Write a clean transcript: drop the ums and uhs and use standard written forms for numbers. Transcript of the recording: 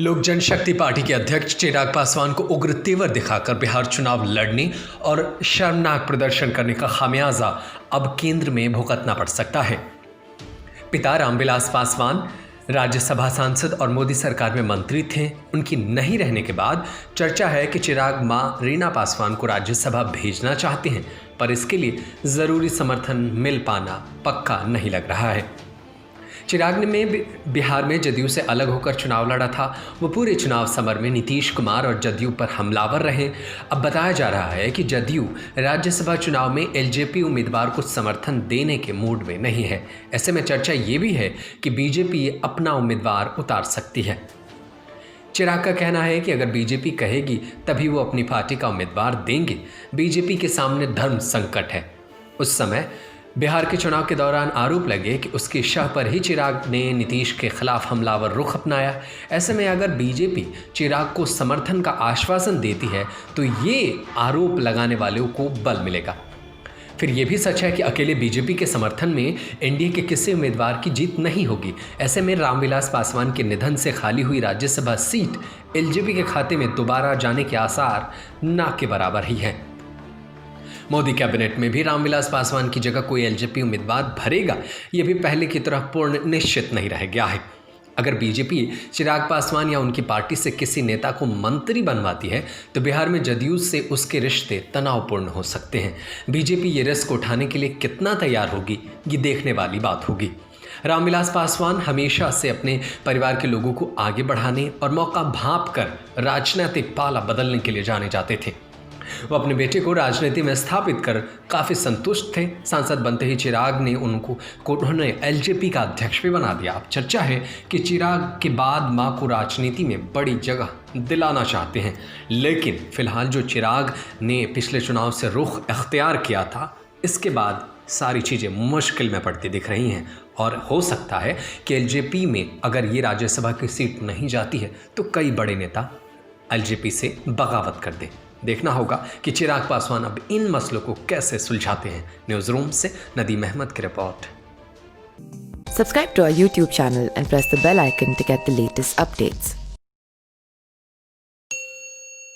लोक जनशक्ति पार्टी के अध्यक्ष चिराग पासवान को उग्र तेवर दिखाकर बिहार चुनाव लड़ने और शर्मनाक प्रदर्शन करने का खामियाजा अब केंद्र में भुगतना पड़ सकता है। पिता रामविलास पासवान राज्यसभा सांसद और मोदी सरकार में मंत्री थे। उनकी नहीं रहने के बाद चर्चा है कि चिराग मां रीना पासवान को राज्यसभा भेजना चाहते हैं, पर इसके लिए ज़रूरी समर्थन मिल पाना पक्का नहीं लग रहा है। चिराग ने बिहार में जदयू से अलग होकर चुनाव लड़ा था। वो पूरे चुनाव समर में नीतीश कुमार और जदयू पर हमलावर रहे। अब बताया जा रहा है कि जदयू राज्यसभा चुनाव में एलजेपी उम्मीदवार को समर्थन देने के मूड में नहीं है। ऐसे में चर्चा ये भी है कि बीजेपी अपना उम्मीदवार उतार सकती है। चिराग का कहना है कि अगर बीजेपी कहेगी तभी वो अपनी पार्टी का उम्मीदवार देंगे। बीजेपी के सामने धर्म संकट है। उस समय बिहार के चुनाव के दौरान आरोप लगे कि उसकी शाह पर ही चिराग ने नीतीश के खिलाफ हमलावर रुख अपनाया। ऐसे में अगर बीजेपी चिराग को समर्थन का आश्वासन देती है तो ये आरोप लगाने वालों को बल मिलेगा। फिर ये भी सच है कि अकेले बीजेपी के समर्थन में एनडीए के किसी उम्मीदवार की जीत नहीं होगी। ऐसे में रामविलास पासवान के निधन से खाली हुई राज्यसभा सीट एलजेपी के खाते में दोबारा जाने के आसार ना के बराबर ही हैं। मोदी कैबिनेट में भी रामविलास पासवान की जगह कोई एलजेपी उम्मीदवार भरेगा, ये भी पहले की तरह पूर्ण निश्चित नहीं रह गया है। अगर बीजेपी चिराग पासवान या उनकी पार्टी से किसी नेता को मंत्री बनवाती है तो बिहार में जदयू से उसके रिश्ते तनावपूर्ण हो सकते हैं। बीजेपी ये रिस्क उठाने के लिए कितना तैयार होगी, ये देखने वाली बात होगी। रामविलास पासवान हमेशा से अपने परिवार के लोगों को आगे बढ़ाने और मौका भांप कर राजनीतिक पाला बदलने के लिए जाने जाते थे। वो अपने बेटे को राजनीति में स्थापित कर काफ़ी संतुष्ट थे। सांसद बनते ही चिराग ने उन्होंने एलजेपी का अध्यक्ष भी बना दिया। अब चर्चा है कि चिराग के बाद मां को राजनीति में बड़ी जगह दिलाना चाहते हैं, लेकिन फिलहाल जो चिराग ने पिछले चुनाव से रुख अख्तियार किया था, इसके बाद सारी चीज़ें मुश्किल में पड़ती दिख रही हैं और हो सकता है कि एलजेपी में अगर ये राज्यसभा की सीट नहीं जाती है तो कई बड़े नेता एलजेपी से बगावत कर दें। देखना होगा कि चिराग पासवान अब इन मसलों को कैसे सुलझाते हैं। न्यूज़ रूम से नदीम अहमद की report. Subscribe to our YouTube channel and press the bell icon to get the latest updates.